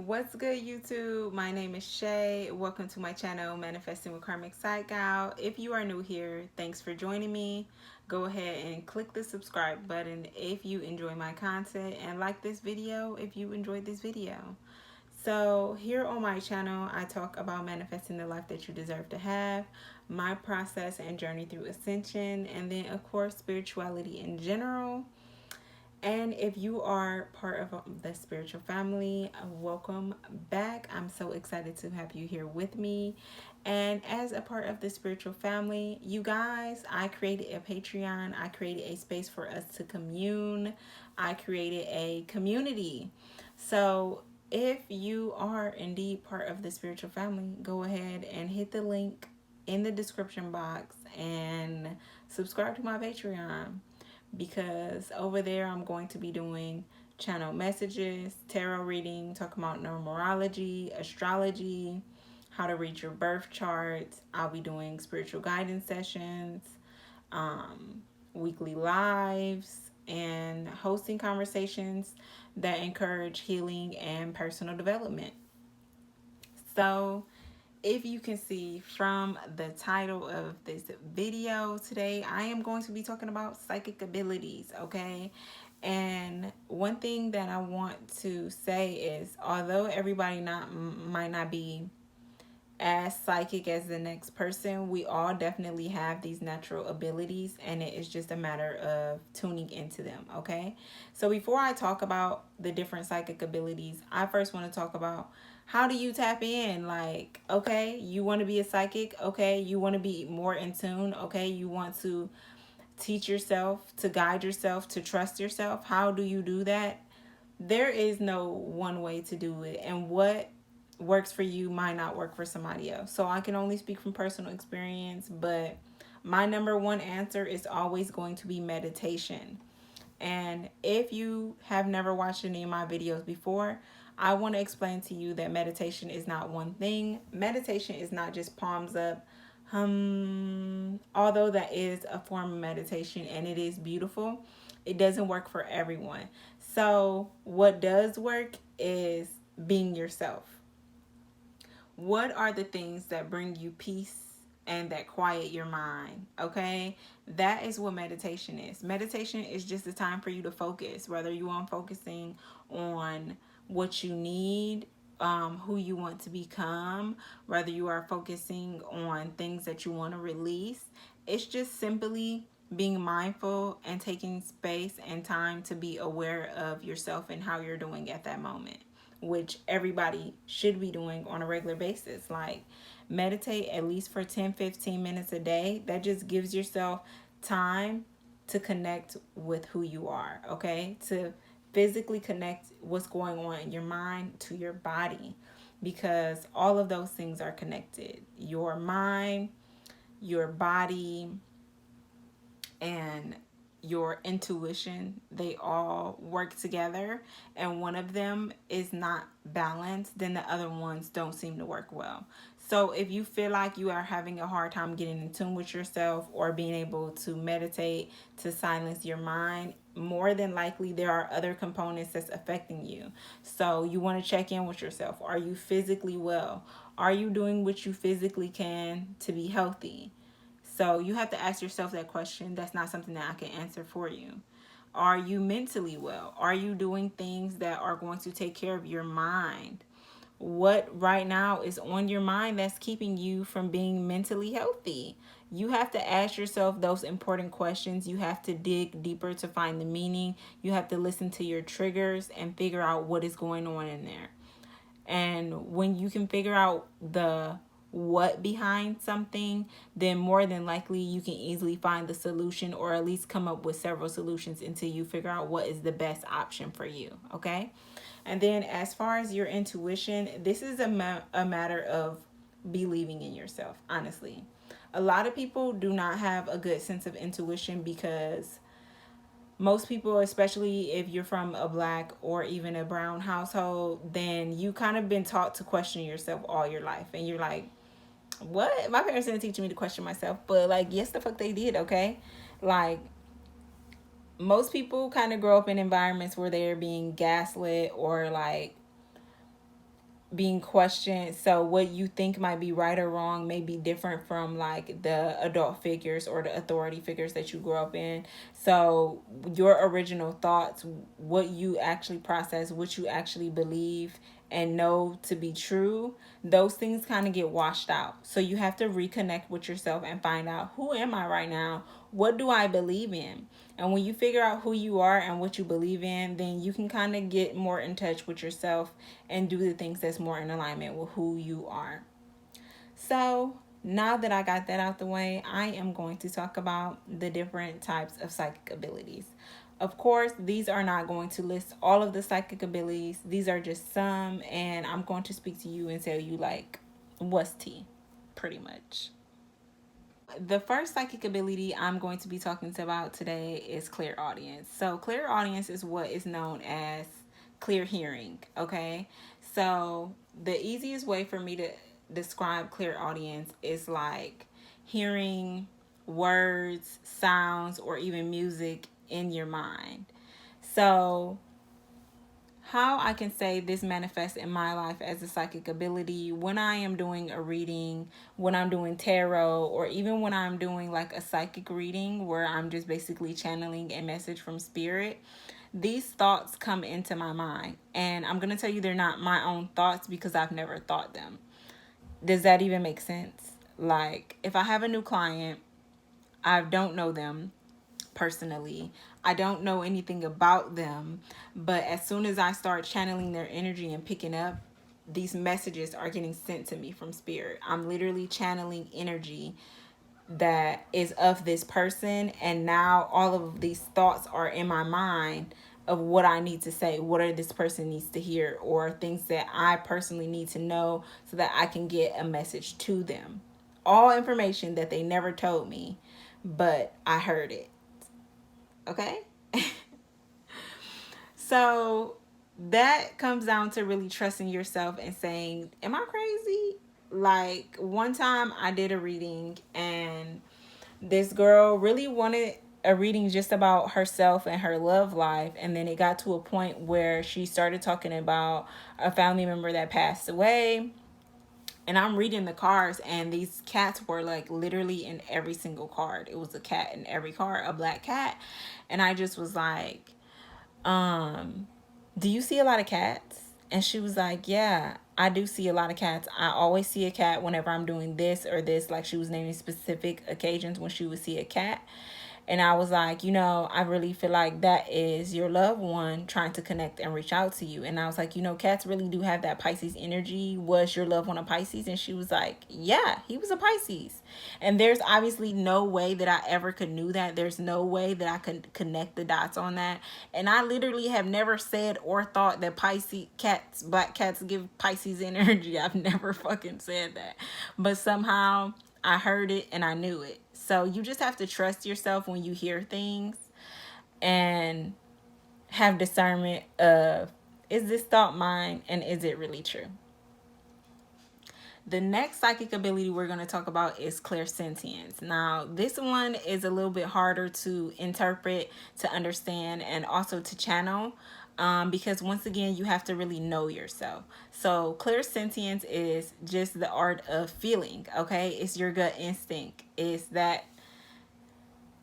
What's good, YouTube? My name is Shay. Welcome to my channel, Manifesting with Karmic Psych Gal. If you are new here, thanks for joining me. Go ahead and click the subscribe button if you enjoy my content, and like this video if you enjoyed this video. So here on my channel, I talk about manifesting the life that you deserve to have, my process and journey through ascension, and then of course spirituality in general. And if you are part of the spiritual family, welcome back. I'm so excited to have you here with me. And as a part of the spiritual family, you guys, I created a Patreon. I created a space for us to commune. I created a community. So if you are indeed part of the spiritual family, go ahead and hit the link in the description box and subscribe to my Patreon, because over there I'm going to be doing channel messages, tarot reading, talking about numerology, astrology, how to read your birth charts. I'll be doing spiritual guidance sessions, weekly lives, and hosting conversations that encourage healing and personal development. So if you can see from the title of this video today, I am going to be talking about psychic abilities, okay? And one thing that I want to say is, although everybody might not be as psychic as the next person, we all definitely have these natural abilities, and it is just a matter of tuning into them, okay? So before I talk about the different psychic abilities, I first want to talk about, how do you tap in? Like, okay, you want to be a psychic, okay, you want to be more in tune, okay, you want to teach yourself, to guide yourself, to trust yourself. How do you do that? There is no one way to do it, and what works for you might not work for somebody else. So I can only speak from personal experience, but my number one answer is always going to be meditation. And if you have never watched any of my videos before, I want to explain to you that meditation is not one thing. Meditation is not just palms up, although that is a form of meditation and it is beautiful, it doesn't work for everyone. So what does work is being yourself. What are the things that bring you peace and that quiet your mind? Okay, that is what meditation is. Meditation is just a time for you to focus, whether you are focusing on what you need, who you want to become, whether you are focusing on things that you want to release. It's just simply being mindful and taking space and time to be aware of yourself and how you're doing at that moment, which everybody should be doing on a regular basis. Like, meditate at least for 10-15 minutes a day. That just gives yourself time to connect with who you are, okay? To physically connect what's going on in your mind to your body, because all of those things are connected. Your mind, your body, and your intuition, they all work together, and one of them is not balanced, then the other ones don't seem to work well. So if you feel like you are having a hard time getting in tune with yourself or being able to meditate to silence your mind, more than likely there are other components that's affecting you. So you want to check in with yourself. Are you physically well? Are you doing what you physically can to be healthy? So you have to ask yourself that question. That's not something that I can answer for you. Are you mentally well? Are you doing things that are going to take care of your mind? What right now is on your mind that's keeping you from being mentally healthy? You have to ask yourself those important questions. You have to dig deeper to find the meaning. You have to listen to your triggers and figure out what is going on in there. And when you can figure out the what behind something, then more than likely you can easily find the solution, or at least come up with several solutions until you figure out what is the best option for you, okay? And then as far as your intuition, this is a matter of believing in yourself, honestly. A lot of people do not have a good sense of intuition because most people, especially if you're from a black or even a brown household, then you kind of been taught to question yourself all your life. And you're like, what? My parents didn't teach me to question myself. But like, yes, the fuck they did, okay? Like, most people kind of grow up in environments where they're being gaslit or like being questioned. So what you think might be right or wrong may be different from like the adult figures or the authority figures that you grew up in. So your original thoughts, what you actually process, what you actually believe and know to be true, those things kind of get washed out. So you have to reconnect with yourself and find out, who am I right now? What do I believe in? And when you figure out who you are and what you believe in, then you can kind of get more in touch with yourself and do the things that's more in alignment with who you are. So now that I got that out the way, I am going to talk about the different types of psychic abilities. Of course, these are not going to list all of the psychic abilities. These are just some, and I'm going to speak to you and tell you like what's tea, pretty much. The first psychic ability I'm going to be talking about today is clairaudience. So clairaudience is what is known as clear hearing, okay? So the easiest way for me to describe clairaudience is like hearing words, sounds, or even music in your mind. So how I can say this manifests in my life as a psychic ability: when I am doing a reading, when I'm doing tarot, or even when I'm doing like a psychic reading where I'm just basically channeling a message from spirit, these thoughts come into my mind. And I'm going to tell you they're not my own thoughts because I've never thought them. Does that even make sense? Like, if I have a new client, I don't know them personally. I don't know anything about them, but as soon as I start channeling their energy and picking up, these messages are getting sent to me from spirit. I'm literally channeling energy that is of this person, and now all of these thoughts are in my mind of what I need to say, what are this person needs to hear, or things that I personally need to know so that I can get a message to them. All information that they never told me, but I heard it. Okay? So that comes down to really trusting yourself and saying, am I crazy? Like, one time I did a reading and this girl really wanted a reading just about herself and her love life. And then it got to a point where she started talking about a family member that passed away. And I'm reading the cards, and these cats were like literally in every single card. It was a cat in every card, a black cat. And I just was like, um, do you see a lot of cats? And she was like, yeah, I do see a lot of cats. I always see a cat whenever I'm doing this or this. Like, she was naming specific occasions when she would see a cat. And I was like, I really feel like that is your loved one trying to connect and reach out to you. And I was like, cats really do have that Pisces energy. Was your loved one a Pisces? And she was like, yeah, he was a Pisces. And there's obviously no way that I ever could knew that. There's no way that I could connect the dots on that. And I literally have never said or thought that Pisces cats, black cats, give Pisces energy. I've never fucking said that. But somehow I heard it and I knew it. So you just have to trust yourself when you hear things and have discernment of, is this thought mine and is it really true? The next psychic ability we're going to talk about is clairsentience. Now, this one is a little bit harder to interpret, to understand, and also to channel. Because once again, you have to really know yourself. So clairsentience is just the art of feeling, okay? It's your gut instinct. It's that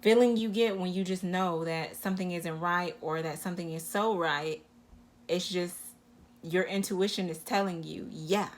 feeling you get when you just know that something isn't right or that something is so right. It's just your intuition is telling you, yeah,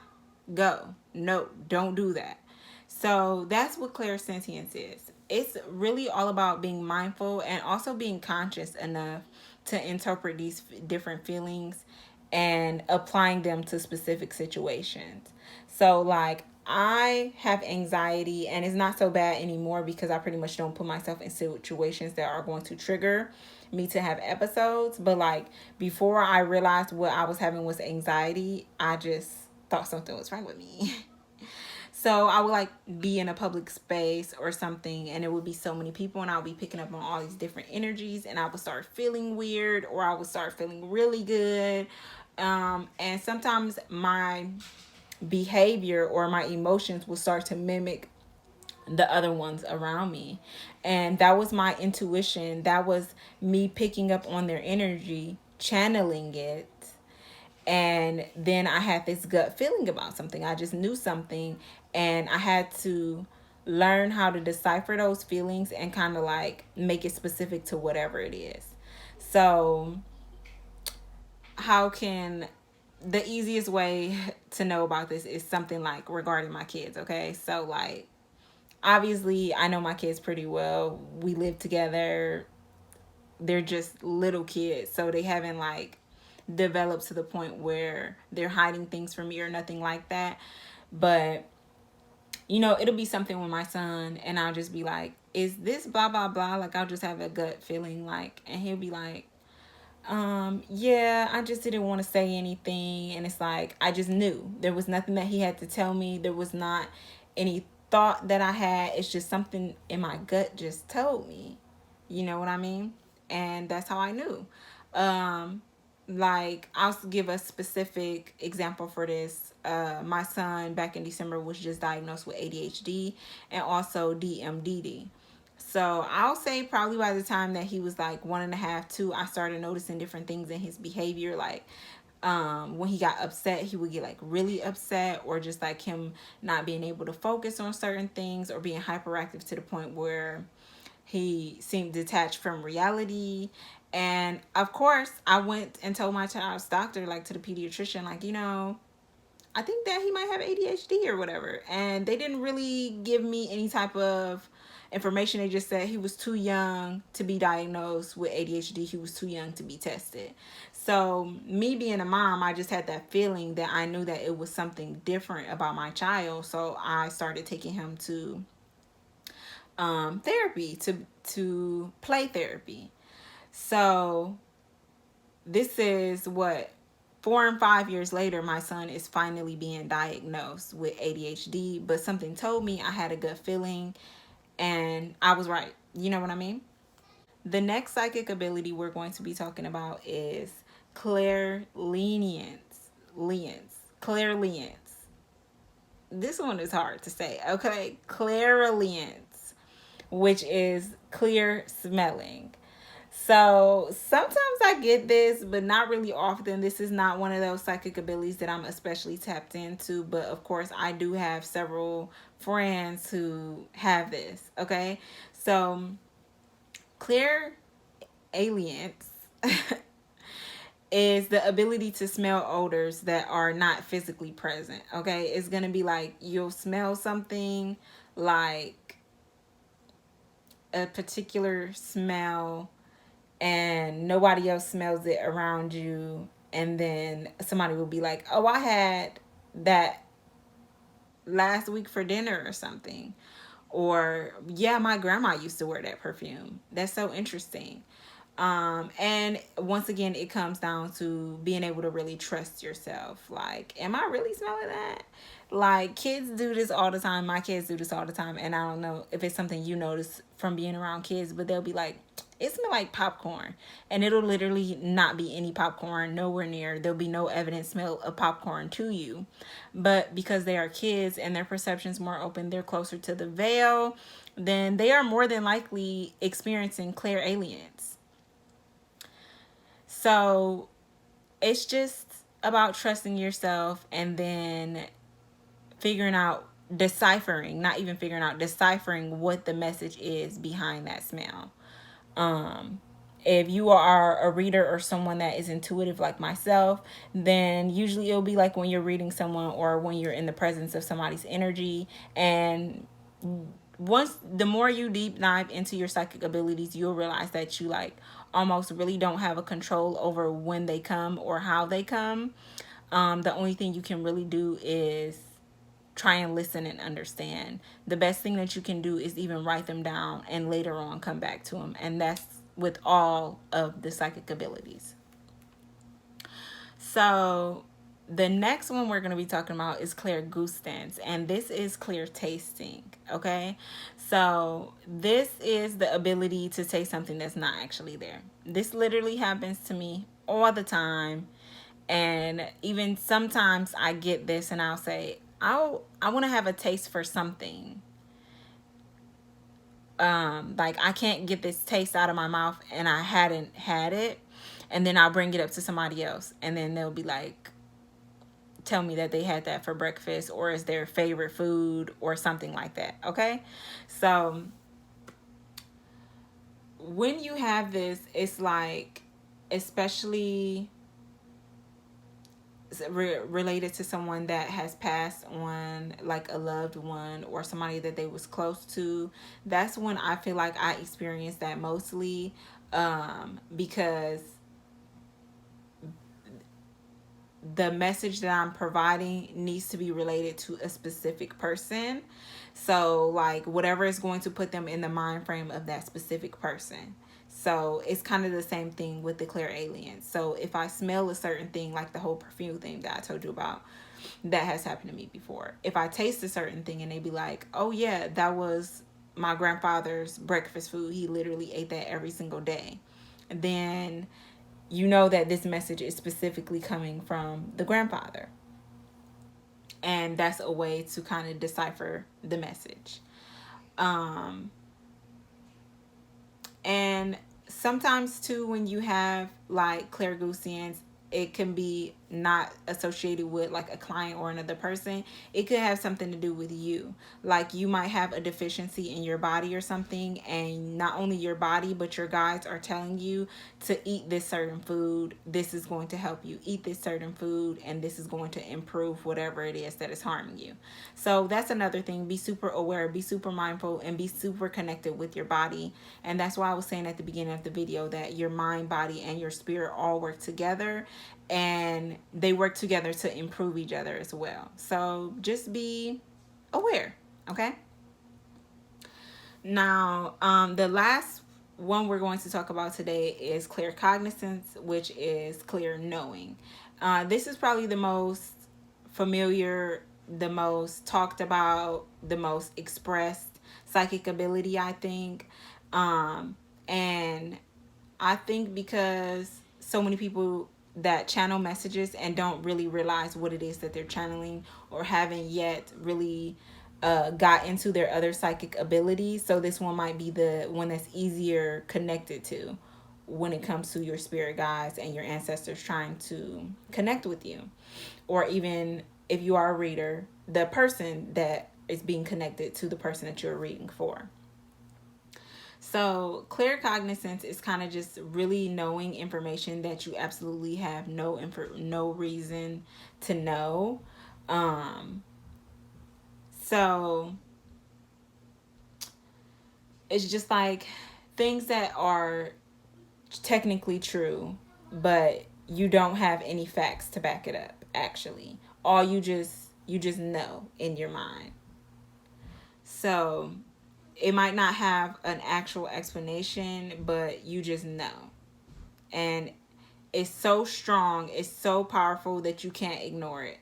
go. No, don't do that. So that's what clairsentience is. It's really all about being mindful and also being conscious enough to interpret these different feelings and applying them to specific situations. So like, I have anxiety and it's not so bad anymore because I pretty much don't put myself in situations that are going to trigger me to have episodes. But like, before I realized what I was having was anxiety, I just thought something was wrong with me. So I would like be in a public space or something and there would be so many people and I would be picking up on all these different energies and I would start feeling weird or I would start feeling really good. And sometimes my behavior or my emotions will start to mimic the other ones around me. And that was my intuition. That was me picking up on their energy, channeling it, And then I had this gut feeling about something. I just knew something, and I had to learn how to decipher those feelings and kind of like make it specific to whatever it is. So, how can the easiest way to know about this is something like regarding my kids, okay? So, like, obviously, I know my kids pretty well. We live together. They're just little kids, so they haven't like developed to the point where they're hiding things from me or nothing like that. But it'll be something with my son, and I'll just be like, is this blah blah blah? Like, I'll just have a gut feeling, like, and he'll be like, yeah, I just didn't want to say anything. And it's like, I just knew there was nothing that he had to tell me. There was not any thought that I had. It's just something in my gut just told me. You know what I mean? And that's how I knew. Um, like, I'll give a specific example for this. My son back in December was just diagnosed with ADHD and also DMDD. So I'll say probably by the time that he was like 1.5, 2, I started noticing different things in his behavior. Like, when he got upset, he would get like really upset, or just like him not being able to focus on certain things, or being hyperactive to the point where he seemed detached from reality. And of course, I went and told my child's doctor, like to the pediatrician, like, I think that he might have ADHD or whatever. And they didn't really give me any type of information. They just said he was too young to be diagnosed with ADHD. He was too young to be tested. So, me being a mom, I just had that feeling that I knew that it was something different about my child. So, I started taking him to therapy, to play therapy. So, this is what 4 and 5 years later, my son is finally being diagnosed with ADHD. But something told me, I had a good feeling, and I was right. You know what I mean? The next psychic ability we're going to be talking about is clairlenience. Clairlenience. This one is hard to say. Okay, clairlenience, which is clear smelling. So sometimes I get this, but not really often. This is not one of those psychic abilities that I'm especially tapped into. But of course, I do have several friends who have this. Okay. So, clear aliens is the ability to smell odors that are not physically present. Okay. It's going to be like you'll smell something, like a particular smell, and nobody else smells it around you, and then somebody will be like, oh, I had that last week for dinner or something, or yeah, my grandma used to wear that perfume. That's so interesting. And once again, it comes down to being able to really trust yourself. Like, am I really smelling that? Like, kids do this all the time. My kids do this all the time. And I don't know if it's something you notice from being around kids, but they'll be like, it smells like popcorn. And it'll literally not be any popcorn, nowhere near. There'll be no evident smell of popcorn to you. But because they are kids and their perception's more open, they're closer to the veil, then they are more than likely experiencing clear aliens. So it's just about trusting yourself, and then figuring out, deciphering, not even figuring out, deciphering what the message is behind that smell. If you are a reader or someone that is intuitive like myself, then usually it'll be like when you're reading someone, or when you're in the presence of somebody's energy. And once, the more you deep dive into your psychic abilities, you'll realize that you like almost really don't have a control over when they come or how they come. The only thing you can really do is try and listen and understand. The best thing that you can do is even write them down and later on come back to them. And that's with all of the psychic abilities. So the next one we're going to be talking about is clairgustance, and this is clear tasting. Okay, so this is the ability to taste something that's not actually there. This literally happens to me all the time, and even sometimes I get this and I'll say, I want to have a taste for something. Like, I can't get this taste out of my mouth and I hadn't had it, and then I'll bring it up to somebody else, and then they'll be like, tell me that they had that for breakfast or is their favorite food or something like that. Okay, so when you have this, it's like, especially related to someone that has passed on, like a loved one or somebody that they was close to, that's when I feel like I experienced that mostly, because the message that I'm providing needs to be related to a specific person. So like whatever is going to put them in the mind frame of that specific person. So it's kind of the same thing with the clear aliens. So if I smell a certain thing, like the whole perfume thing that I told you about, that has happened to me before. If I taste a certain thing and they be like, oh yeah, that was my grandfather's breakfast food. He literally ate that every single day. Then you know that this message is specifically coming from the grandfather. And that's a way to kind of decipher the message. Um, and sometimes too, when you have like clairgousians, it can be not associated with like a client or another person. It could have something to do with you. Like you might have a deficiency in your body or something, and not only your body but your guides are telling you to eat this certain food. This is going to help you. Eat this certain food and this is going to improve whatever it is that is harming you. So that's another thing. Be super aware, be super mindful, and be super connected with your body. And that's why I was saying at the beginning of the video that your mind, body, and your spirit all work together, and they work together to improve each other as well. So just be aware, okay? Now, the last one we're going to talk about today is clear cognizance, which is clear knowing. This is probably the most familiar, the most talked about, the most expressed psychic ability, I think. And I think because so many people that channel messages and don't really realize what it is that they're channeling, or haven't yet really got into their other psychic abilities. So this one might be the one that's easier connected to when it comes to your spirit guides and your ancestors trying to connect with you. Or even if you are a reader, the person that is being connected to the person that you're reading for. So clear cognizance is kind of just really knowing information that you absolutely have no reason to know. So it's just like things that are technically true, but you don't have any facts to back it up. Actually, all you just know in your mind. So it might not have an actual explanation, but you just know. And it's so strong, it's so powerful that you can't ignore it,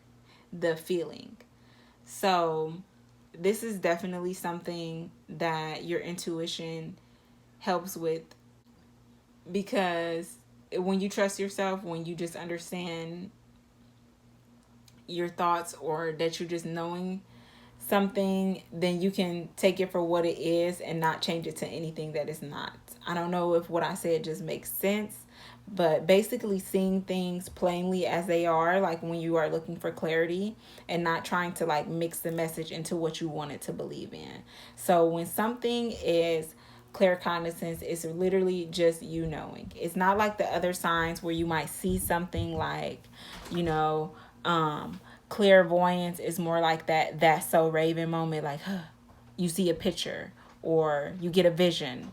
the feeling. So this is definitely something that your intuition helps with, because when you trust yourself, when you just understand your thoughts, or that you're just knowing something, then you can take it for what it is and not change it to anything that is not. I don't know if what I said just makes sense, but basically seeing things plainly as they are, like when you are looking for clarity, and not trying to like mix the message into what you want it to believe in. So when something is clear cognizance, it's literally just you knowing. It's not like the other signs where you might see something like, you know, clairvoyance is more like that's so Raven moment, like you see a picture or you get a vision.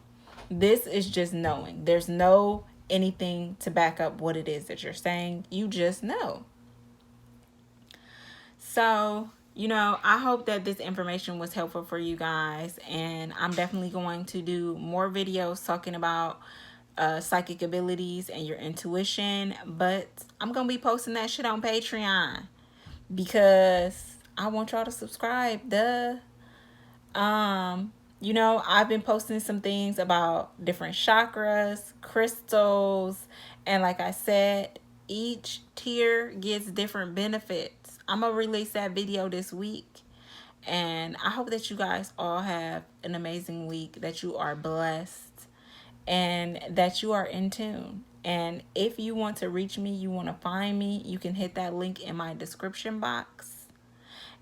This is just knowing. There's no anything to back up what it is that you're saying. You just know. So, I hope that this information was helpful for you guys, and I'm definitely going to do more videos talking about psychic abilities and your intuition, but I'm gonna be posting that shit on Patreon because I want y'all to subscribe. I've been posting some things about different chakras, crystals, and like I said, each tier gets different benefits. I'm gonna release that video this week, and I hope that you guys all have an amazing week, that you are blessed, and that you are in tune. And if you want to reach me, you want to find me, you can hit that link in my description box.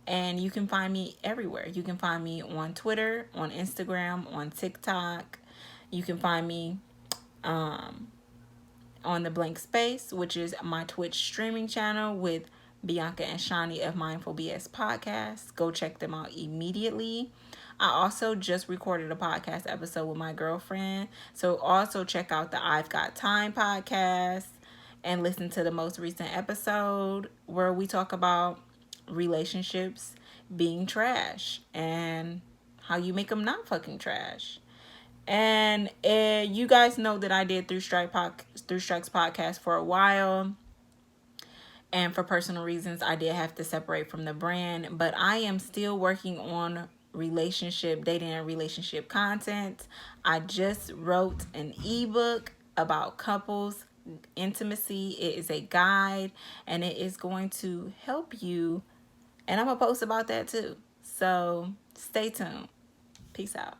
And you can find me everywhere. You can find me on Twitter, on Instagram, on TikTok. You can find me on the Blank Space, which is my Twitch streaming channel with Bianca and Shani of Mindful BS Podcast. Go check them out immediately. I also just recorded a podcast episode with my girlfriend. So also check out the I've Got Time podcast and listen to the most recent episode where we talk about relationships being trash and how you make them not fucking trash. And you guys know that I did Through Strikes podcast for a while. And for personal reasons, I did have to separate from the brand. But I am still working on dating and relationship content. I just wrote an ebook about couples intimacy. It is a guide and it is going to help you. And I'm going to post about that too. So stay tuned. Peace out.